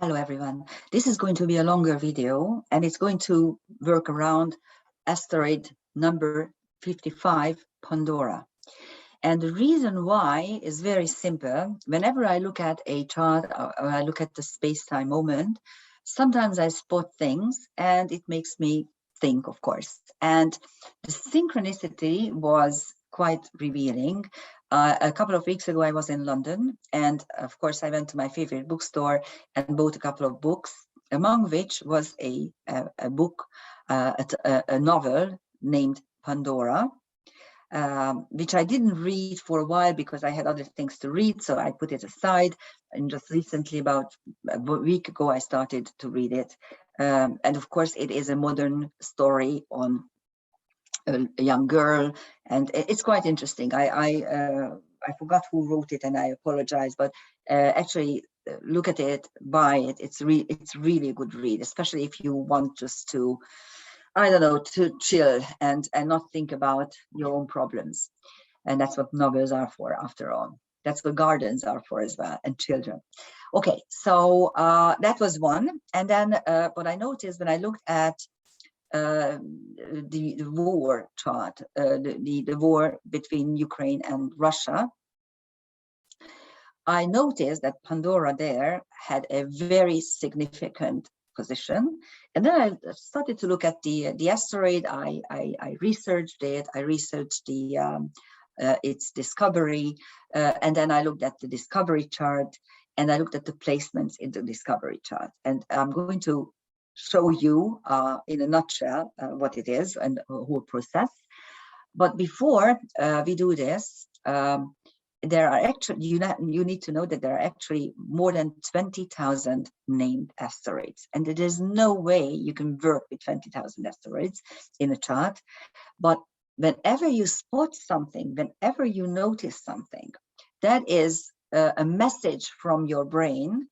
Hello everyone. This is going to be a longer video and it's going to work around asteroid number 55, Pandora. And the reason why is very simple. Whenever I look at a chart or I look at the space-time moment, sometimes I spot things and it makes me think, of course. And the synchronicity was quite revealing. A couple of weeks ago, I was in London, and of course, I went to my favorite bookstore and bought a couple of books, among which was a book, a novel named Pandora, which I didn't read for a while because I had other things to read, so I put it aside. And just recently, about a week ago, I started to read it. And of course, it is a modern story on a young girl, and it's quite interesting. I forgot who wrote it, and I apologize, but actually look at it, buy it. It's really a good read, especially if you want just to, I don't know, to chill and not think about your own problems. And that's what novels are for, after all. That's what gardens are for as well, and children. Okay, so that was one. And then what I noticed when I looked at the war chart, the war between Ukraine and Russia, I noticed that Pandora there had a very significant position. And then I started to look at the asteroid. I researched it. I researched its discovery, and then I looked at the discovery chart, and I looked at the placements in the discovery chart. And I'm going to show you in a nutshell what it is and the whole process. But before we do this, there are actually, you need to know that there are actually more than 20,000 named asteroids, and there is no way you can work with 20,000 asteroids in a chart. But whenever you spot something, whenever you notice something, that is a message from your brain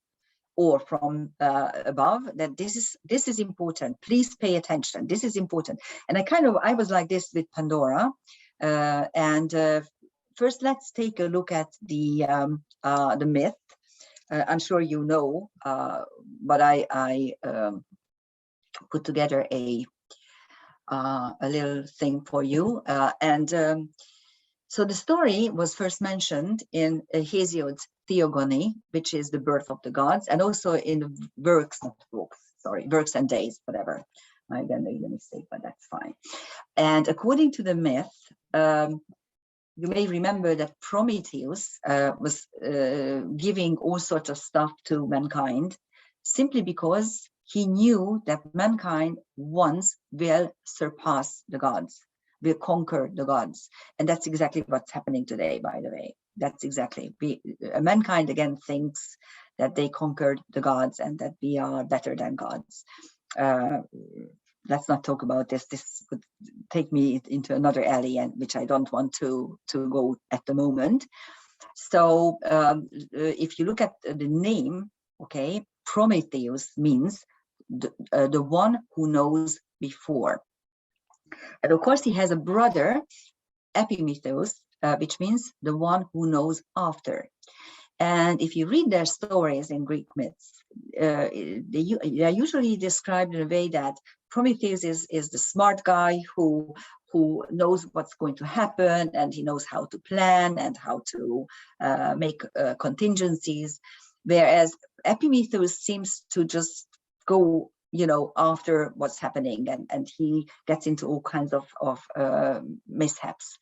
or from above, that this is important. Please pay attention. This is important. And I was like this with Pandora. First, let's take a look at the myth. I'm sure you know, but I put together a little thing for you. So the story was first mentioned in Hesiod's Theogony, which is the birth of the gods, and also in the Works and Days, whatever. I then made a mistake, but that's fine. And according to the myth, you may remember that Prometheus was giving all sorts of stuff to mankind simply because he knew that mankind once will surpass the gods, will conquer the gods. And that's exactly what's happening today, by the way. That's exactly, mankind again thinks that they conquered the gods and that we are better than gods. Let's not talk about this. This would take me into another alley, and which I don't want to go at the moment. So if you look at the name, okay, Prometheus means the one who knows before. And of course, he has a brother, Epimetheus, which means the one who knows after. And if you read their stories in Greek myths, they are usually described in a way that Prometheus is the smart guy who knows what's going to happen, and he knows how to plan and how to make contingencies, whereas Epimetheus seems to just go, after what's happening, and he gets into all kinds of mishaps.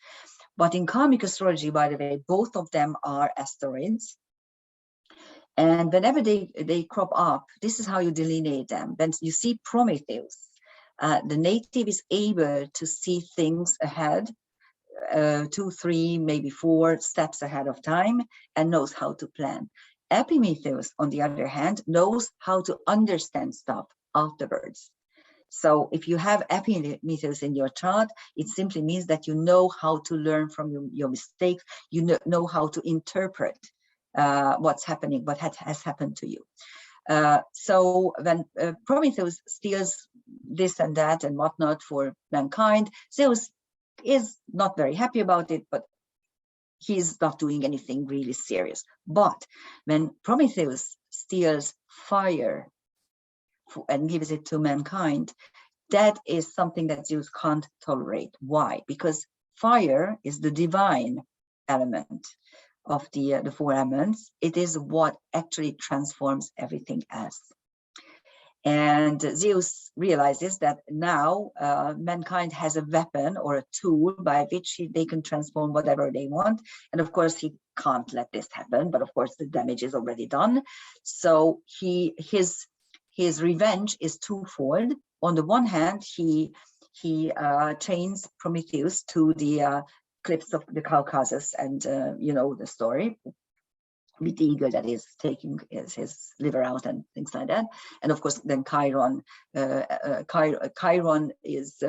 But in karmic astrology, by the way, both of them are asteroids. And whenever they crop up, this is how you delineate them. When you see Prometheus, the native is able to see things ahead, 2, 3, maybe 4 steps ahead of time, and knows how to plan. Epimetheus, on the other hand, knows how to understand stuff afterwards. So if you have Epimetheus in your chart, it simply means that you know how to learn from your mistakes. You know how to interpret what's happening, what has happened to you. So when Prometheus steals this and that and whatnot for mankind, Zeus is not very happy about it, but he's not doing anything really serious. But when Prometheus steals fire and gives it to mankind, that is something that Zeus can't tolerate. Why? Because fire is the divine element of the four elements. It is what actually transforms everything else. And Zeus realizes that now mankind has a weapon or a tool by which they can transform whatever they want. And of course, he can't let this happen. But of course, the damage is already done. So his revenge is twofold. On the one hand, he chains Prometheus to the cliffs of the Caucasus, and you know the story, with the eagle that is taking his liver out and things like that. And of course, then Chiron is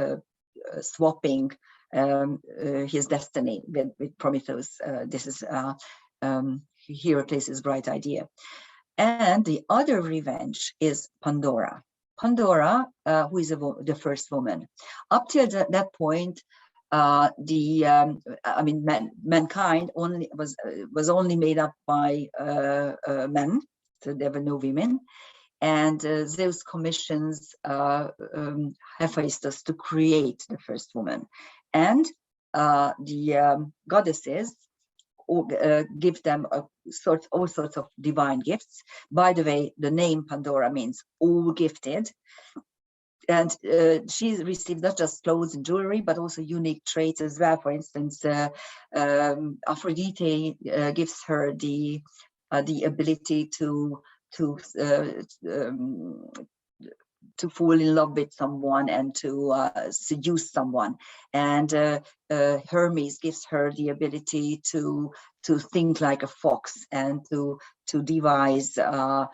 swapping his destiny with Prometheus. This is Heracles' bright idea. And the other revenge is Pandora. Pandora, who is the first woman. Up till that point, mankind only was only made up by men, so there were no women. And Zeus commissions Hephaestus to create the first woman, and the goddesses give them all sorts of divine gifts. By the way, the name Pandora means all gifted. And she received not just clothes and jewelry, but also unique traits as well. For instance, Aphrodite gives her the ability to fall in love with someone and to seduce someone. And Hermes gives her the ability to think like a fox and to devise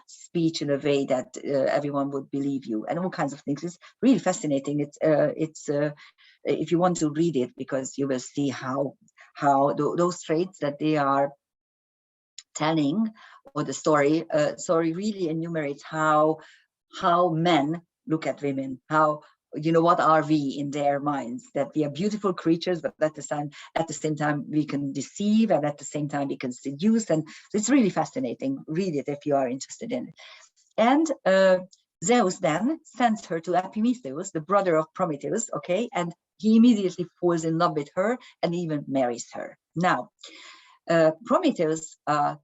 speech in a way that everyone would believe you, and all kinds of things. It's really fascinating. It's if you want to read it, because you will see how those traits that they are telling, or the story really enumerates how men look at women, how, you know, what are we in their minds, that we are beautiful creatures, but at the same time we can deceive, and at the same time we can seduce. And it's really fascinating. Read it if you are interested in it. And Zeus then sends her to Epimetheus, the brother of Prometheus, okay, and he immediately falls in love with her and even marries her. Now, Prometheus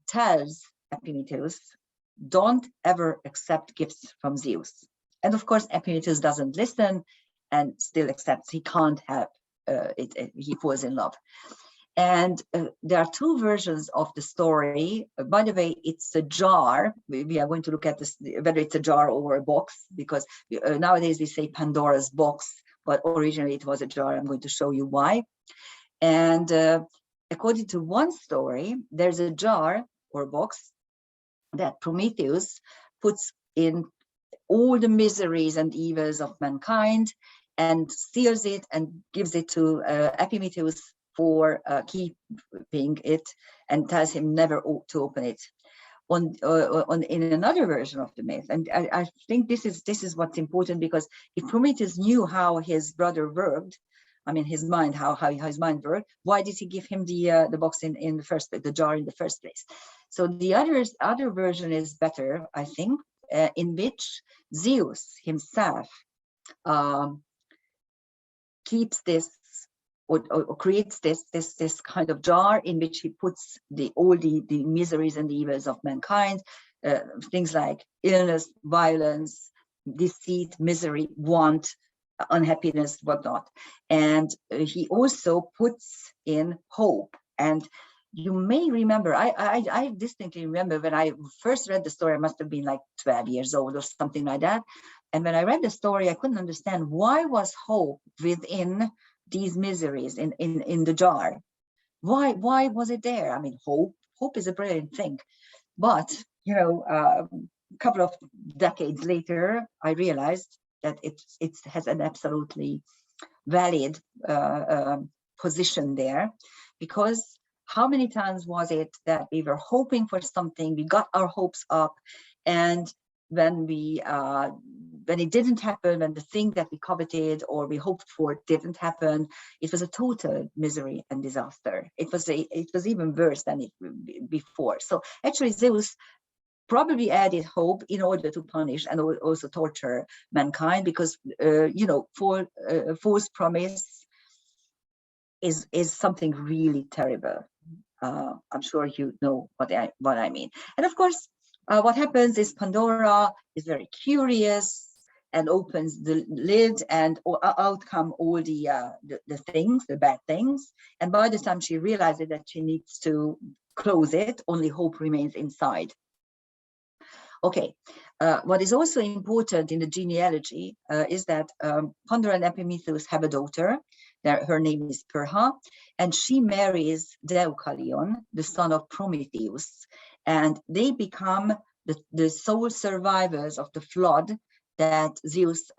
tells Epimetheus, don't ever accept gifts from Zeus. And of course, Epimetheus doesn't listen and still accepts. He can't have it. He falls in love. And there are two versions of the story. By the way, it's a jar. We are going to look at this, whether it's a jar or a box, because nowadays we say Pandora's box, but originally it was a jar. I'm going to show you why. And according to one story, there's a jar or box that Prometheus puts in all the miseries and evils of mankind, and seals it and gives it to Epimetheus for keeping it, and tells him never to open it. In another version of the myth, and I think this is what's important, because if Prometheus knew how his brother worked, I mean his mind, how his mind worked, why did he give him the box in the first place, the jar in the first place? So the other version is better, I think, in which Zeus himself keeps this or creates this kind of jar in which he puts all the miseries and the evils of mankind, things like illness, violence, deceit, misery, want, unhappiness, whatnot. And he also puts in hope. And you may remember, I distinctly remember when I first read the story, I must have been like 12 years old or something like that. And when I read the story, I couldn't understand, why was hope within these miseries in the jar? Why was it there? I mean, hope is a brilliant thing. But, you know, a couple of decades later, I realized that it has an absolutely valid position there, because how many times was it that we were hoping for something, we got our hopes up, and when it didn't happen, when the thing that we coveted or we hoped for didn't happen, it was a total misery and disaster. It was even worse than it before. So actually Zeus probably added hope in order to punish and also torture mankind, because false promise is something really terrible. I'm sure you know what I mean. And of course, what happens is Pandora is very curious and opens the lid, and out come all the things, the bad things. And by the time she realizes that she needs to close it, only hope remains inside. Okay, what is also important in the genealogy is that Pandora and Epimetheus have a daughter. Her name is Perha, and she marries Deucalion, the son of Prometheus, and they become the sole survivors of the flood that Zeus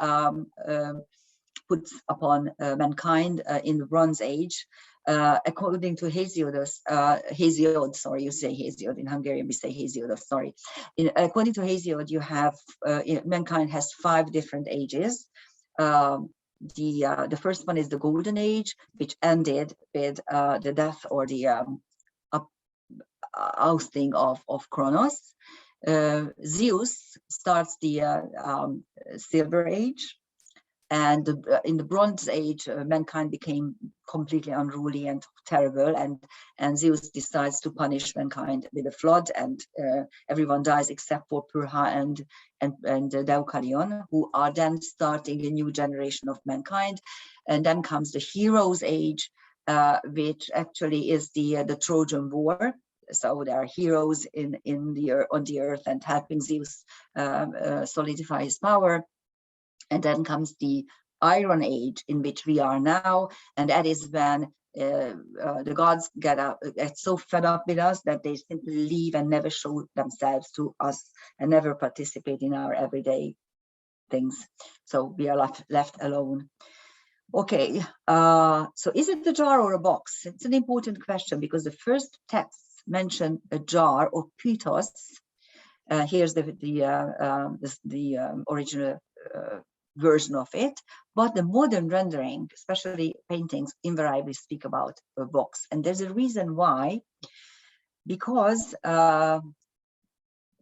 puts upon mankind in the Bronze Age. According to Hesiod, sorry, you say Hesiod, in Hungarian we say Hesiod, sorry. According to Hesiod, you have, mankind has 5 different ages. The first one is the Golden Age, which ended with the death or the ousting of Kronos. Zeus starts the Silver Age, and in the Bronze Age, mankind became completely unruly and terrible, and Zeus decides to punish mankind with a flood, and everyone dies except for Purha and Deucalion, who are then starting a new generation of mankind. And then comes the Heroes Age, which actually is the Trojan War. So there are heroes on the earth and helping Zeus solidify his power. And then comes the Iron Age, in which we are now, and that is when the gods get so fed up with us that they simply leave and never show themselves to us and never participate in our everyday things. So we are left alone. Okay, so is it a jar or a box? It's an important question, because the first texts mention a jar or pythos. Here's the original version of it, but the modern rendering, especially paintings, invariably speak about a box. And there's a reason why, because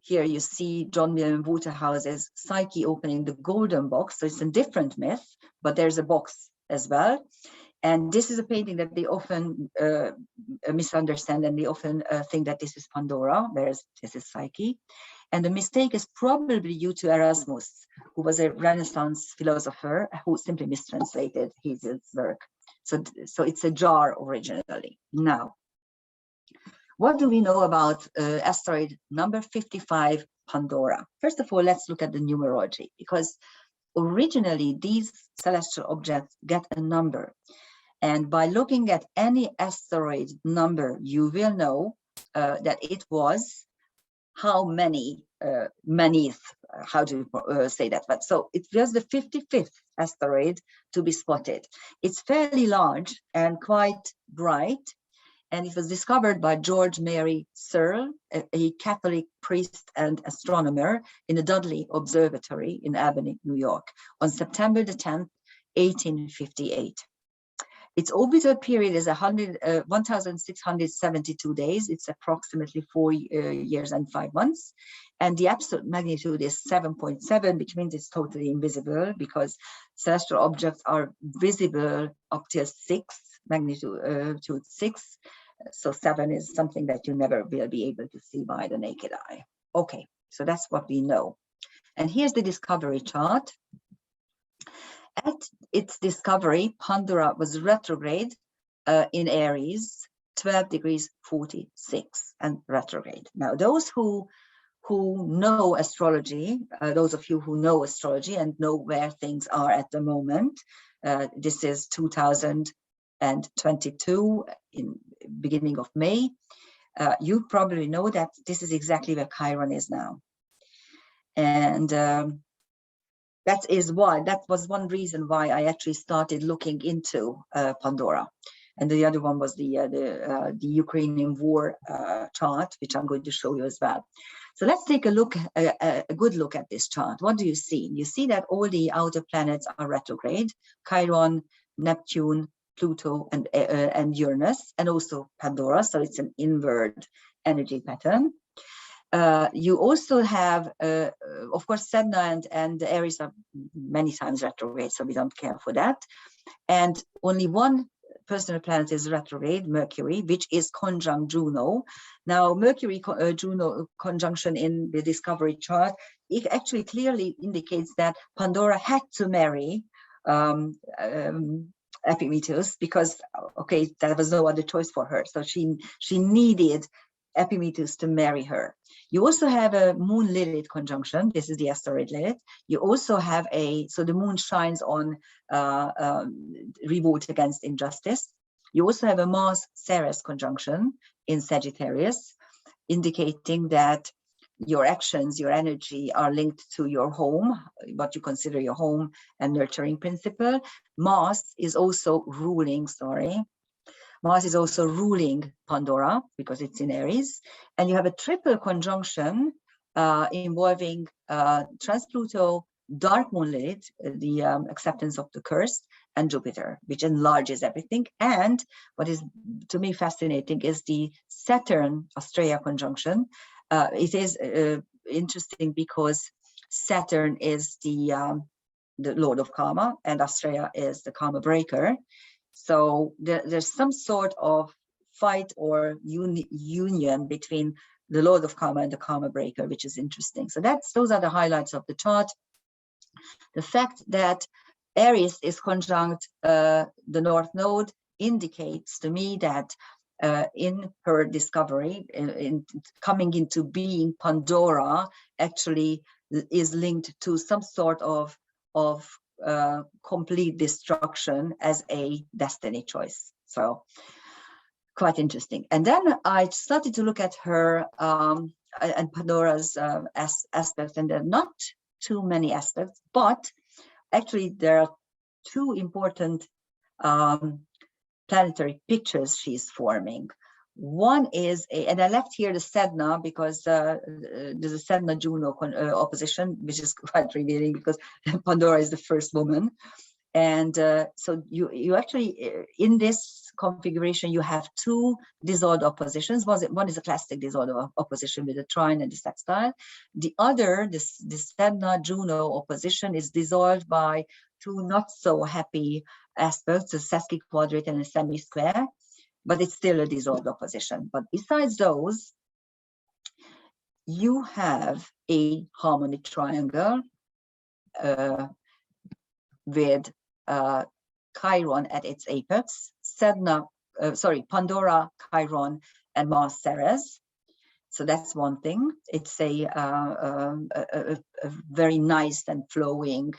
here you see John William Waterhouse's Psyche opening the golden box. So it's a different myth, but there's a box as well. And this is a painting that they often misunderstand, and they often think that this is Pandora, whereas this is Psyche. And the mistake is probably due to Erasmus, who was a Renaissance philosopher who simply mistranslated his work. So it's a jar originally. Now, what do we know about asteroid number 55, Pandora? First of all, let's look at the numerology, because originally these celestial objects get a number. And by looking at any asteroid number, you will know that it was how many, how do you say that? But so it was the 55th asteroid to be spotted. It's fairly large and quite bright, and it was discovered by George Mary Searle, a Catholic priest and astronomer in the Dudley Observatory in Albany, New York, on September the 10th, 1858. Its orbital period is 1,672 days. It's approximately 4 years and 5 months. And the absolute magnitude is 7.7, which means it's totally invisible, because celestial objects are visible up to 6, magnitude 6. So 7 is something that you never will be able to see by the naked eye. Okay, so that's what we know. And here's the discovery chart. At its discovery, Pandora was retrograde in Aries, 12 degrees 46, and retrograde. Now, those who know astrology, those of you who know astrology and know where things are at the moment, this is 2022, in beginning of May, you probably know that this is exactly where Chiron is now. And that was one reason why I actually started looking into Pandora. And the other one was the Ukrainian war chart, which I'm going to show you as well. So let's take a good look at this chart. What do you see? You see that all the outer planets are retrograde: Chiron, Neptune, Pluto, and Uranus, and also Pandora. So it's an inward energy pattern. You also have, of course, Sedna and Aries are many times retrograde, so we don't care for that. And only one personal planet is retrograde, Mercury, which is conjunct Juno. Now, Mercury-Juno conjunction in the Discovery chart, it actually clearly indicates that Pandora had to marry Epimetheus because, okay, there was no other choice for her. So she needed Epimetheus to marry her. You also have a moon Lilith conjunction. This is the asteroid Lilith. You also have so the moon shines on revolt against injustice. You also have a Mars Ceres conjunction in Sagittarius, indicating that your actions, your energy are linked to your home, what you consider your home and nurturing principle. Mars is also ruling, Mars is also ruling Pandora because it's in Aries. And you have a triple conjunction involving trans-Pluto, dark moon Lilith, the acceptance of the curse, and Jupiter, which enlarges everything. And what is to me fascinating is the Saturn-Asteria conjunction. It is interesting because Saturn is the lord of karma, and Asteria is the karma breaker. So there's some sort of fight or union between the lord of karma and the karma breaker, which is interesting. So those are the highlights of the chart. The fact that Aries is conjunct the North Node indicates to me that in her discovery, in coming into being, Pandora actually is linked to some sort of complete destruction as a destiny choice. So quite interesting. And then I started to look at her and Pandora's aspects, and there are not too many aspects, but actually there are two important planetary pictures she's forming. One is, and I left here the Sedna because there's a Sedna-Juno opposition, which is quite revealing because Pandora is the first woman. And so you actually, in this configuration, you have two dissolved oppositions. One is a classic dissolved opposition with a trine and a sextile. The other, this Sedna-Juno opposition, is dissolved by two not so happy aspects, a sesquiquadrate and a semi-square, but it's still a dissolved opposition. But besides those, you have a harmonic triangle with Chiron at its apex, Pandora, Chiron, and Mars Ceres. So that's one thing. It's a very nice and flowing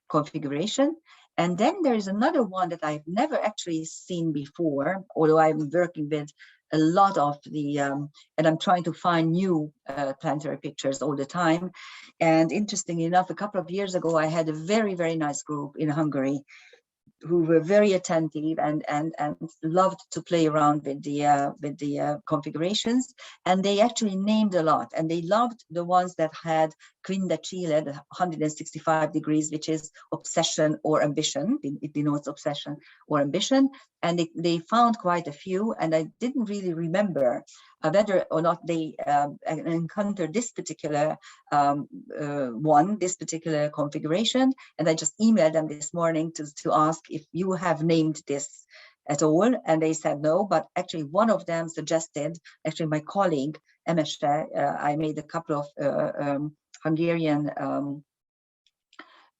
configuration. And then there is another one that I've never actually seen before, although I'm working with a lot of the, and I'm trying to find new planetary pictures all the time. And interestingly enough, a couple of years ago, I had a very, very nice group in Hungary who were very attentive and loved to play around with the configurations, and they actually named a lot, and they loved the ones that had Quinta Chile, the 165 degrees, which is obsession or ambition. It denotes obsession or ambition, and they found quite a few, and I didn't really remember whether or not they encountered this particular this particular configuration, and I just emailed them this morning to ask if you have named this at all, and they said no, but actually one of them suggested, actually my colleague, Emese, I made a couple of Hungarian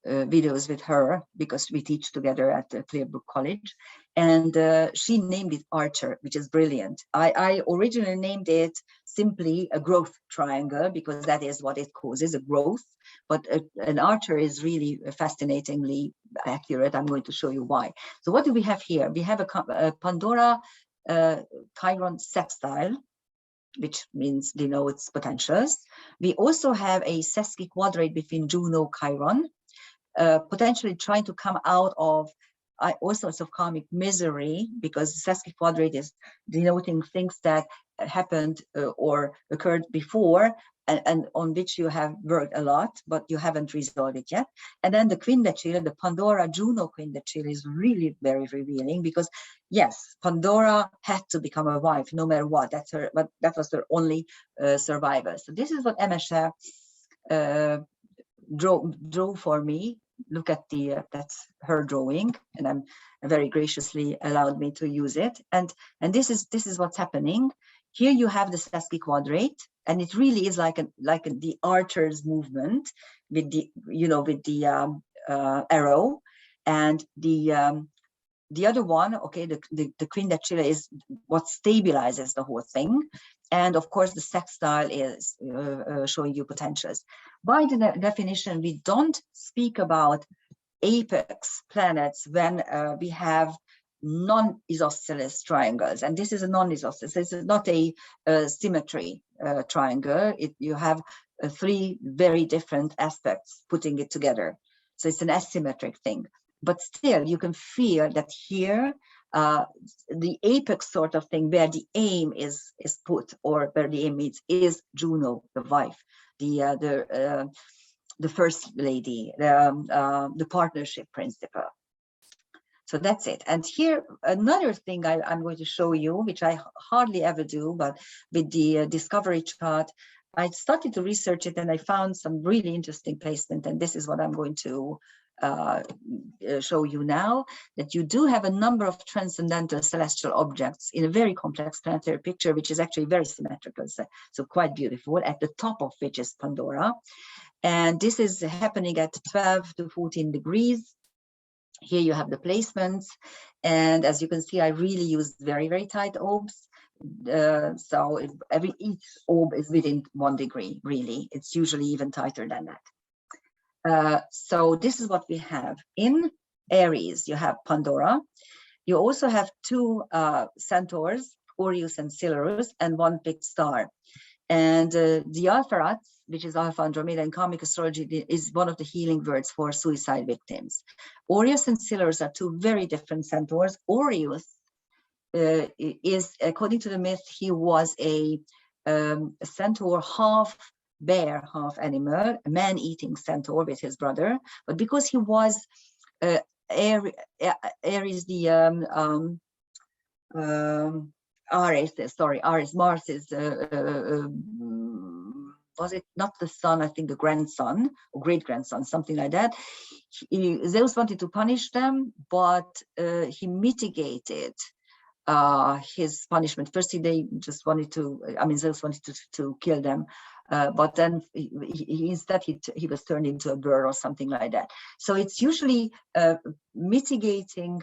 videos with her because we teach together at the Clearbrook College, and she named it Archer, which is brilliant. I originally named it simply a growth triangle because that is what it causes, a growth, but an Archer is really fascinatingly accurate. I'm going to show you why. So what do we have here? We have a Pandora Chiron sextile, which means denotes potentials. We also have a sesquiquadrate between Juno Chiron, potentially trying to come out of all sorts of karmic misery, because sesquiquadrate is denoting things that happened or occurred before, and on which you have worked a lot, but you haven't resolved it yet. And then the quindecilla, the Pandora Juno quindecilla, is really very revealing, because yes, Pandora had to become a wife no matter what. That's her, but that was her only survivor. So this is what MSF drew for me. Look at the that's her drawing, and I'm very graciously allowed me to use it. And this is what's happening. Here you have the sesquiquadrate, and it really is like the archer's movement with the arrow, and the other one, okay, the quindecilla is what stabilizes the whole thing. And of course, the sextile is showing you potentials. By the definition, we don't speak about apex planets when we have non-isosceles triangles. And this is a non-isosceles. This is not a symmetry triangle. You have three very different aspects putting it together. So it's an asymmetric thing. But still, you can feel that here, the apex sort of thing, where the aim is put, or where the aim meets, is Juno, the wife, the first lady, the partnership principle. So that's it. And here, another thing I'm going to show you, which I hardly ever do, but with the discovery chart, I started to research it, and I found some really interesting placement. And this is what I'm going to show you now, that you do have a number of transcendental celestial objects in a very complex planetary picture, which is actually very symmetrical, so quite beautiful, at the top of which is Pandora. And this is happening at 12 to 14 degrees. Here you have the placements, and as you can see, I really used very, very tight orbs. So each orb is within 1 degree, really. It's usually even tighter than that. So this is what we have. In Aries, you have Pandora. You also have two centaurs, Orius and Celerus, and one big star. And the Alpharats, which is Alpha Andromeda in karmic astrology, is one of the healing words for suicide victims. Orius and Celerus are two very different centaurs. Orius is, according to the myth, he was a centaur, half bear, half animal, a man-eating centaur with his brother. But because he was Aries, Aries, Mars is, was it not the son, I think the grandson or great-grandson, something like that. Zeus wanted to punish them, but he mitigated his punishment. First, they just wanted to, Zeus wanted to kill them, but then instead he was turned into a bird or something like that. So it's usually mitigating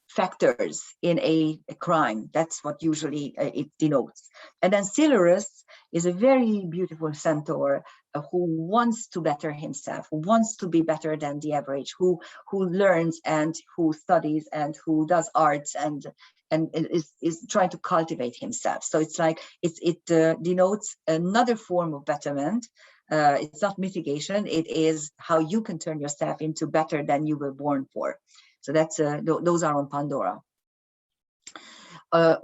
factors in a crime. That's what usually it denotes. And then Celerus is a very beautiful centaur who wants to better himself, who wants to be better than the average, who learns and who studies and who does arts and is trying to cultivate himself. So it's like it denotes another form of betterment. It's not mitigation. It is how you can turn yourself into better than you were born for. So that's those are on Pandora.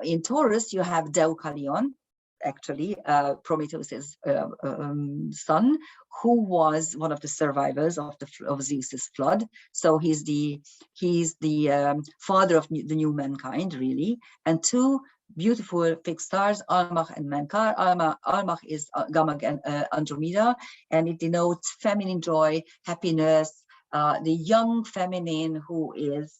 In Taurus, you have Deucalion, actually Prometheus's son, who was one of the survivors of Zeus's flood. So he's the father of the new mankind, really. And two beautiful fixed stars, Almach and Menkar. Almach is Gamma and Andromeda, and it denotes feminine joy, happiness, the young feminine who is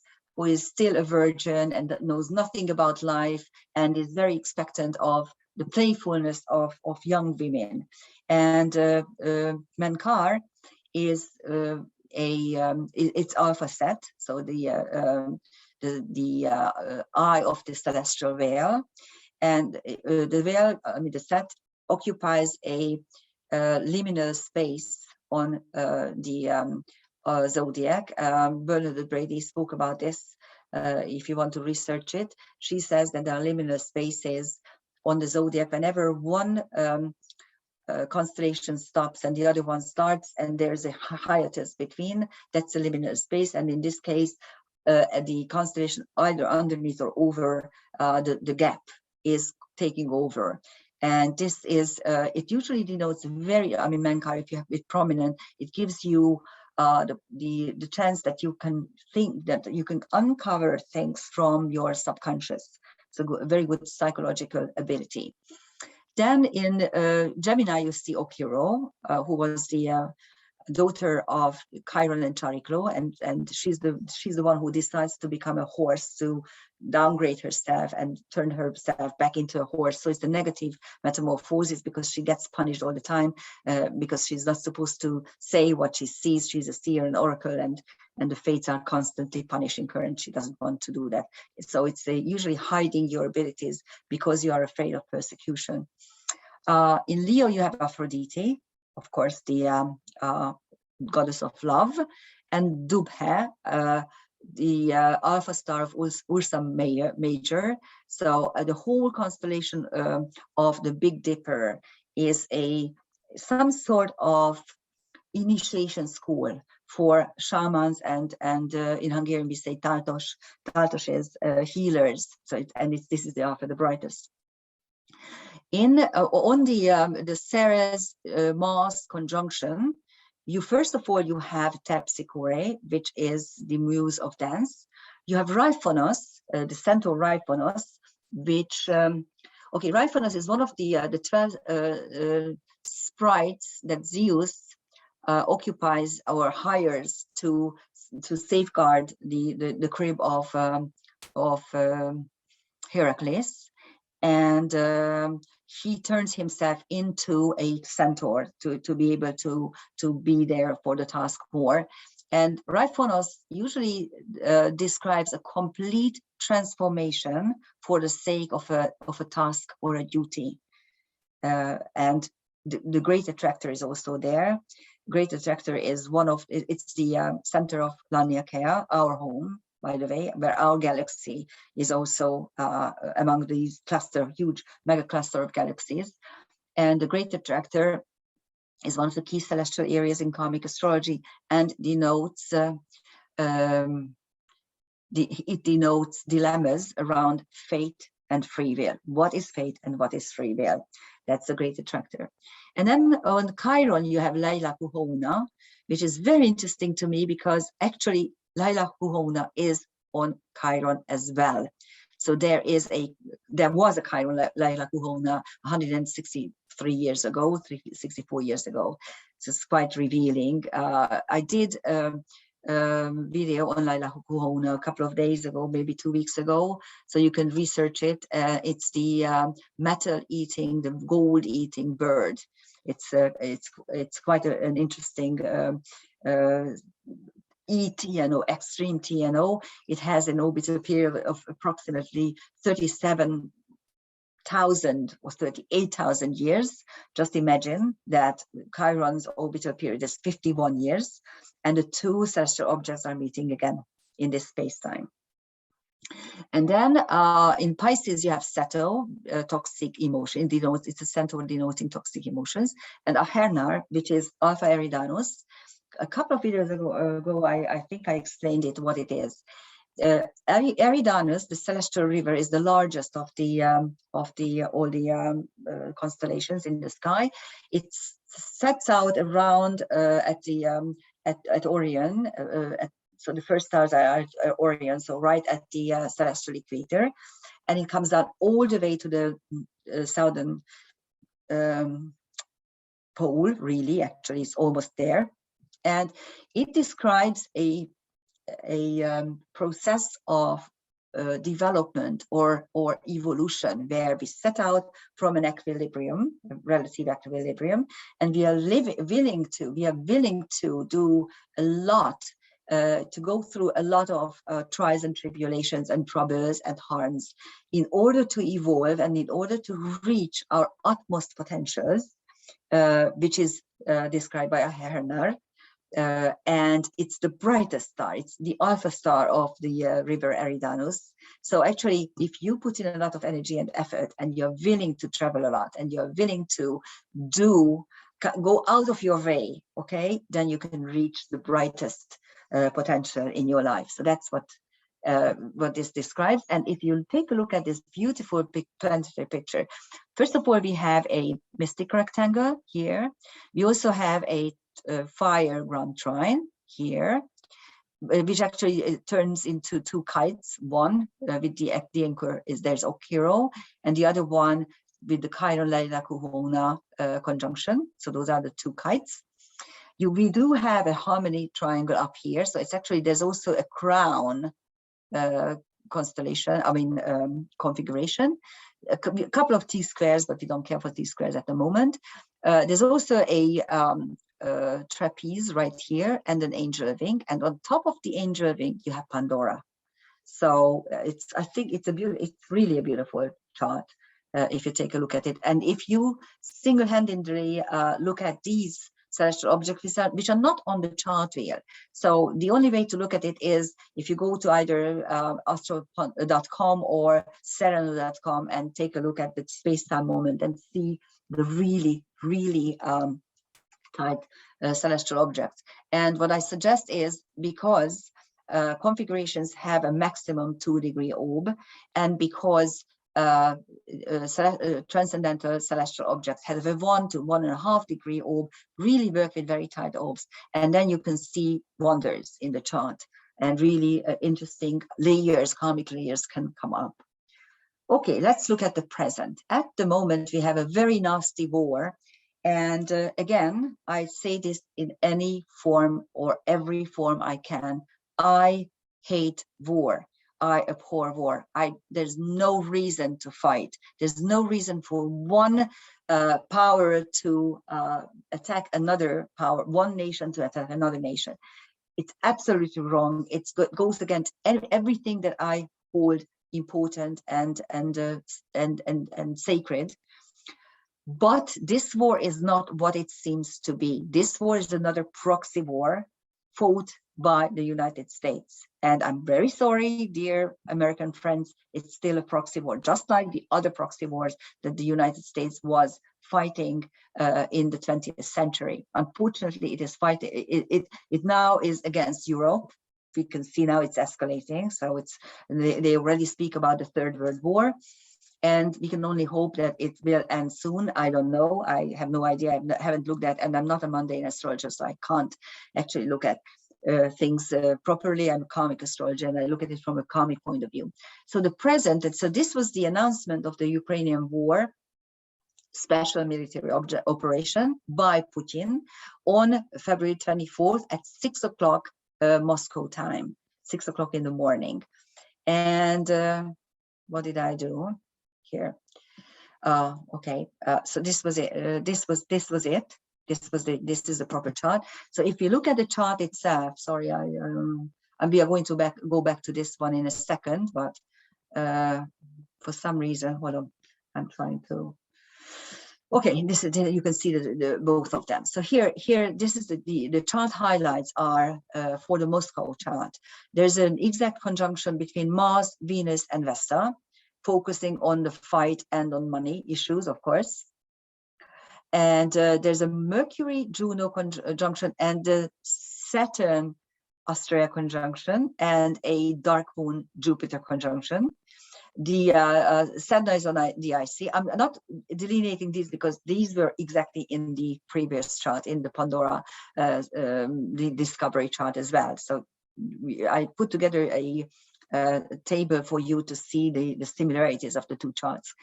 still a virgin and that knows nothing about life and is very expectant of the playfulness of young women. And Menkar is it's alpha set, so the eye of the celestial veil, and the veil, the set occupies a liminal space on the zodiac. Bernadette Brady spoke about this. If you want to research it, she says that there are liminal spaces on the zodiac whenever one constellation stops and the other one starts, and there's a hiatus between. That's a liminal space, and in this case, the constellation either underneath or over the gap is taking over. And this is, it usually denotes very, I mean, Mankar, if you have it prominent, it gives you the chance that you can think, that you can uncover things from your subconscious. So a very good psychological ability. Then in Gemini, you see Okiro, who was the daughter of Chiron and Chariklo, and she's the one who decides to become a horse, to downgrade herself and turn herself back into a horse. So it's the negative metamorphosis, because she gets punished all the time because she's not supposed to say what she sees. She's a seer and oracle, and the fates are constantly punishing her, and she doesn't want to do that. So it's usually hiding your abilities because you are afraid of persecution. In Leo, you have Aphrodite, of course, the goddess of love, and Dubhe, the alpha star of Ursa Major. So the whole constellation of the Big Dipper is some sort of initiation school for shamans, and in Hungarian we say Taltos. Taltos is healers. So this is the alpha, the brightest. On the Ceres Mars conjunction, first of all, you have Terpsichore, which is the muse of dance. You have Raifonos, the centaur Raifonos, which, Raifonos is one of the 12 sprites that Zeus occupies or hires to safeguard the crib of Heracles. And he turns himself into a centaur to be able to be there for the task more. And Raifonos usually describes a complete transformation for the sake of a task or a duty. And the Great Attractor is also there. Great Attractor is it's the center of Laniakea, our home, by the way, where our galaxy is also among these huge mega cluster of galaxies. And the Great Attractor is one of the key celestial areas in karmic astrology, and denotes it denotes dilemmas around fate and free will. What is fate and what is free will? That's the Great Attractor. And then on Chiron, you have Laila Puhona, which is very interesting to me, because actually Laila Puhona is on Chiron as well. So there was a Chiron Laila Puhona 163 years ago, 64 years ago. So it's quite revealing. I did video on Laila Puhona a couple of days ago, maybe 2 weeks ago, so you can research it. It's the metal-eating, the gold-eating bird. It's quite an interesting extreme TNO. It has an orbital period of approximately 37,000 or 38,000 years. Just imagine that Chiron's orbital period is 51 years, and the two celestial objects are meeting again in this space-time. And then in Pisces, you have Sato, toxic emotion. It's a centaur denoting toxic emotions, and Ahernar, which is Alpha Eridanus. A couple of videos ago, I think I explained what it is. Eridanus, the celestial river, is the largest of all the constellations in the sky. It sets out around at Orion. So the first stars are Orion, so right at the celestial equator, and it comes out all the way to the southern pole. Really, actually, it's almost there. And it describes a process of development or evolution, where we set out from an equilibrium, a relative equilibrium, and we are willing to do a lot, to go through a lot of trials and tribulations and troubles and harms in order to evolve and in order to reach our utmost potentials, which is described by Ahernar. And it's the brightest star. It's the alpha star of the river Eridanus. So actually, if you put in a lot of energy and effort, and you're willing to travel a lot, and you're willing to go out of your way, okay, then you can reach the brightest potential in your life. So that's what what this describes. And if you take a look at this beautiful planetary picture, first of all, we have a mystic rectangle here. We also have a fire ground trine here, which actually turns into two kites. One with the anchor is there's Okiro, and the other one with the Chiron Leila Kuhona conjunction. So those are the two kites. We do have a harmony triangle up here. So it's actually, there's also a crown constellation, configuration. A couple of T-squares, but we don't care for T-squares at the moment. There's also a trapeze right here and an angel wing, and on top of the angel wing you have Pandora. So I think it's really a beautiful chart if you take a look at it. And if you single-handedly look at these celestial objects which are not on the chart wheel, so the only way to look at it is if you go to either astro.com or sereno.com and take a look at the space-time moment and see the really tight celestial objects. And what I suggest is, because configurations have a maximum 2-degree orb, and because transcendental celestial objects have a 1 to 1.5 degree orb, really work with very tight orbs, and then you can see wonders in the chart, and really interesting layers, karmic layers can come up. Okay, let's look at the present. At the moment, we have a very nasty war. And again, I say this in any form or every form I can. I hate war. I abhor war. There's no reason to fight. There's no reason for one power to attack another power, one nation to attack another nation. It's absolutely wrong. It goes against everything that I hold important and sacred. But this war is not what it seems to be. This war is another proxy war fought by the United States. And I'm very sorry, dear American friends, it's still a proxy war, just like the other proxy wars that the United States was fighting in the 20th century. Unfortunately, it is fighting. It now is against Europe. We can see now it's escalating. So they already speak about the Third World War. And we can only hope that it will end soon. I don't know. I have no idea. I haven't looked at, and I'm not a mundane astrologer, so I can't actually look at things properly. I'm a karmic astrologer, and I look at it from a karmic point of view. So the present, so this was the announcement of the Ukrainian war, special military operation by Putin on February 24th at 6 o'clock Moscow time, 6 o'clock in the morning. And what did I do here? Okay, so this was it. This is the proper chart. So if you look at the chart itself, sorry, and we are going to go back to this one in a second, but for some reason, hold on, I'm trying to. Okay, this is, you can see the both of them. So here, this is the chart highlights are for the Moscow chart. There's an exact conjunction between Mars, Venus, and Vesta, focusing on the fight and on money issues, of course. And there's a Mercury Juno conjunction and the Saturn Asteroid conjunction and a dark moon Jupiter conjunction. The Saturn is on the IC. I'm not delineating these because these were exactly in the previous chart, in the Pandora the discovery chart as well. So I put together a table for you to see the similarities of the two charts.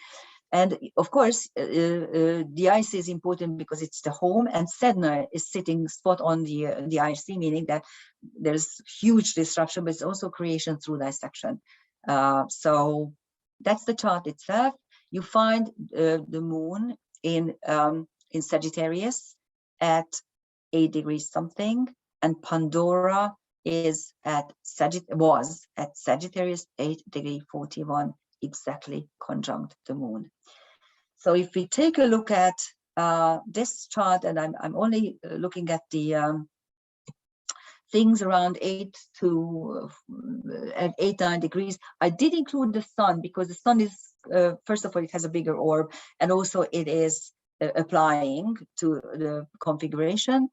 And of course, the IC is important because it's the home, and Sedna is sitting spot on the IC, meaning that there's huge disruption, but it's also creation through dissection. So that's the chart itself. You find the moon in Sagittarius at 8 degrees something, and Pandora is was at Sagittarius 8°41, exactly conjunct the moon. So if we take a look at this chart, and I'm only looking at the things around 8 to 9 degrees. I did include the sun because the sun is, first of all, it has a bigger orb, and also it is applying to the configuration.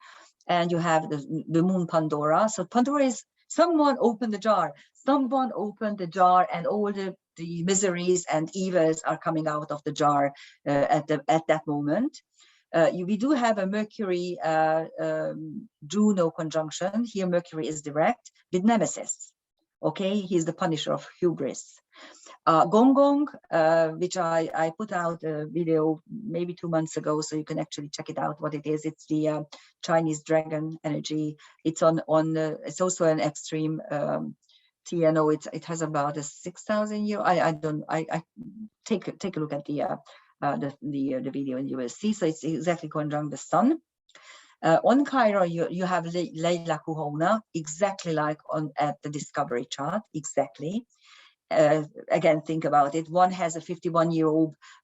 And you have the moon Pandora. So Pandora is Someone opened the jar. Someone opened the jar, and all the miseries and evils are coming out of the jar at that moment. We do have a Mercury Juno conjunction. Here Mercury is direct with Nemesis. Okay, he's the punisher of hubris. Gong Gong, which I put out a video maybe 2 months ago, so you can actually check it out what it is. It's the Chinese dragon energy. It's it's also an extreme TNO. It has about a 6,000 year. I take a look at the video and you will see. So it's exactly conjunct the sun. On Chiron, you have Leila Kuhona, exactly like at the discovery chart, exactly. Again, think about it. One has a 51-year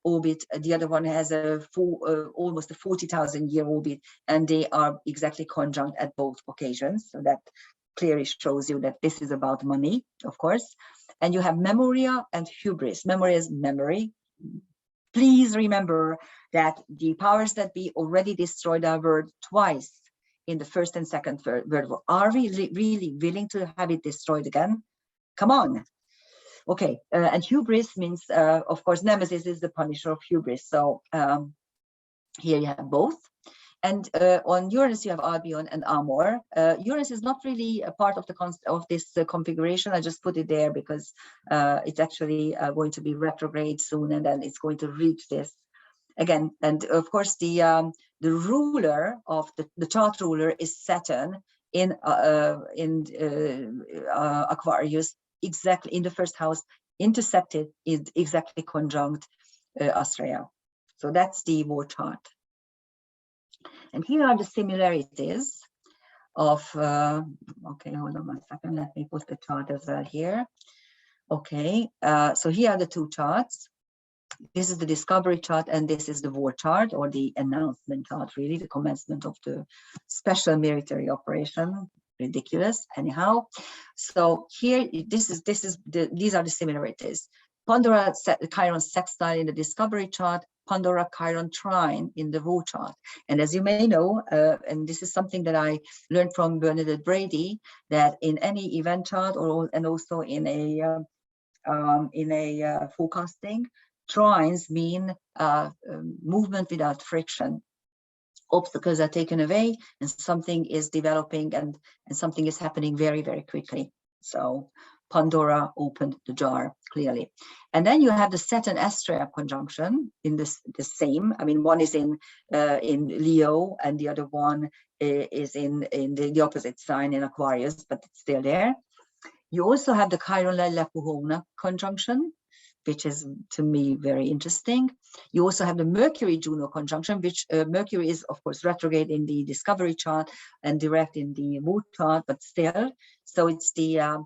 orbit, the other one has almost a 40,000-year orbit, and they are exactly conjunct at both occasions. So that clearly shows you that this is about money, of course. And you have Memoria and Hubris. Memoria is memory. Please remember that the powers that be already destroyed our world twice in the First and Second World War. Are we really willing to have it destroyed again? Come on. Okay, and hubris means, of course, Nemesis is the punisher of hubris. So here you have both. And on Uranus, you have Albion and Amor. Uranus is not really a part of this configuration. I just put it there because it's actually going to be retrograde soon, and then it's going to reach this again. And of course, the ruler of the chart ruler is Saturn in Aquarius, exactly in the first house, intercepted, is exactly conjunct Astrea. So that's the war chart. And here are the similarities of, okay, hold on 1 second, let me put the chart as well here. Okay, so here are the two charts. This is the discovery chart, and this is the war chart, or the announcement chart, really, the commencement of the special military operation. Ridiculous, anyhow. So here, these are the similarities. Pandora Chiron sextile in the discovery chart, Pandora Chiron trine in the war chart. And as you may know, and this is something that I learned from Bernadette Brady, that in any event chart and also in a forecasting, trines mean movement without friction. Obstacles are taken away, and something is developing, and something is happening very, very quickly. So Pandora opened the jar, clearly. And then you have the Saturn Astrea conjunction in the same. I mean, one is in Leo, and the other one is in the opposite sign in Aquarius, but it's still there. You also have the Chiron Leila Puhona conjunction, which is, to me, very interesting. You also have the Mercury Juno conjunction, which Mercury is, of course, retrograde in the discovery chart and direct in the mood chart, but still. So it's the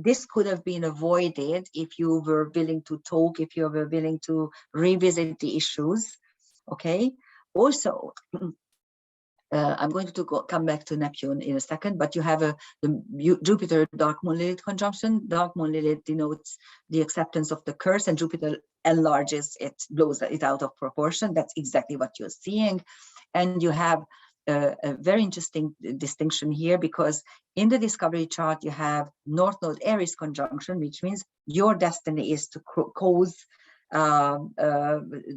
this could have been avoided if you were willing to talk, if you were willing to revisit the issues. Okay. Also, I'm going to come back to Neptune in a second, but you have the Jupiter Dark Moon Lilith conjunction. Dark Moon Lilith denotes the acceptance of the curse, and Jupiter enlarges it, blows it out of proportion. That's exactly what you're seeing. And you have a very interesting distinction here, because in the discovery chart, you have North Node Aries conjunction, which means your destiny is to cause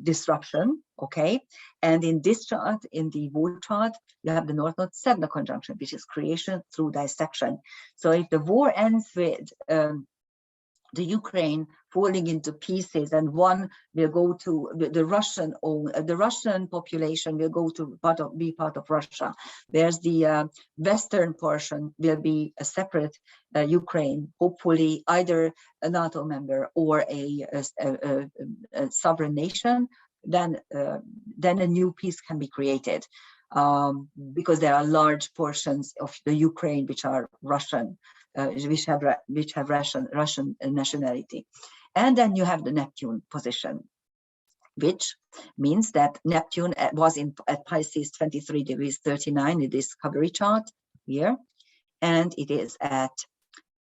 disruption, okay? And in this chart, in the war chart, you have the North Node Sedna conjunction, which is creation through dissection. So if the war ends with the Ukraine falling into pieces, and one will go to the Russian population will go to be part of Russia. There's the western portion will be a separate Ukraine, hopefully either a NATO member or a sovereign nation. Then a new peace can be created, because there are large portions of the Ukraine which are Russian. Which have Russian nationality. And then you have the Neptune position, which means that Neptune was at Pisces 23 degrees 39 in the discovery chart here, and it is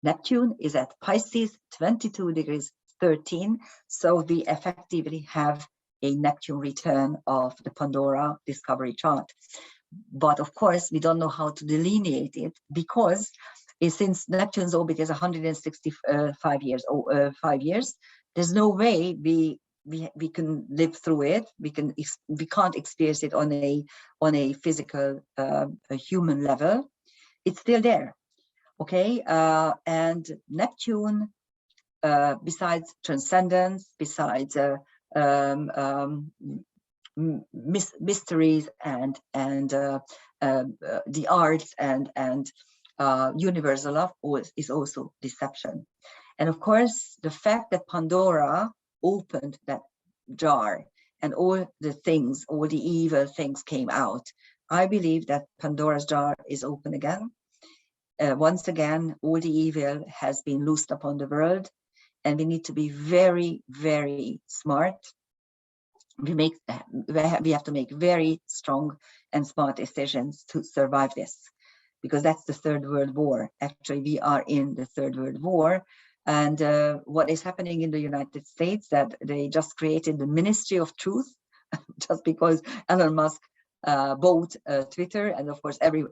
Neptune is at Pisces 22 degrees 13. So we effectively have a Neptune return of the Pandora discovery chart. But of course, we don't know how to delineate it, because since Neptune's orbit is 165 years, 5 years, there's no way we can live through it. We can't experience it on a physical, a human level. It's still there, okay? And Neptune, besides transcendence, besides mysteries and the arts and universal love, is also deception. And of course, the fact that Pandora opened that jar and all the things, all the evil things came out, I believe that Pandora's jar is open again. Once again, all the evil has been loosed upon the world, and we need to be very, very smart. We have to make very strong and smart decisions to survive this, because that's the Third World War. Actually, we are in the Third World War. And what is happening in the United States, that they just created the Ministry of Truth, just because Elon Musk bought Twitter, and of course every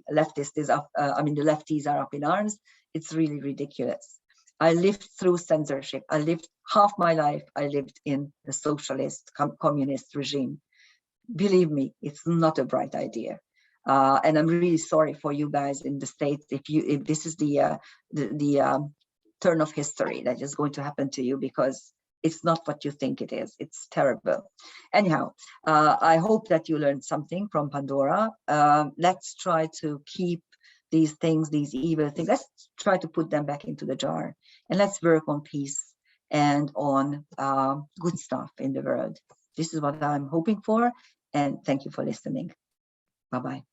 leftist is up. I mean, the lefties are up in arms. It's really ridiculous. I lived through censorship. I lived half my life. I lived in the socialist communist regime. Believe me, it's not a bright idea. And I'm really sorry for you guys in the States if this is the turn of history that is going to happen to you, because it's not what you think it is. It's terrible. Anyhow, I hope that you learned something from Pandora. Let's try to keep these things, these evil things, let's try to put them back into the jar, and let's work on peace and on good stuff in the world. This is what I'm hoping for, and thank you for listening. Bye-bye.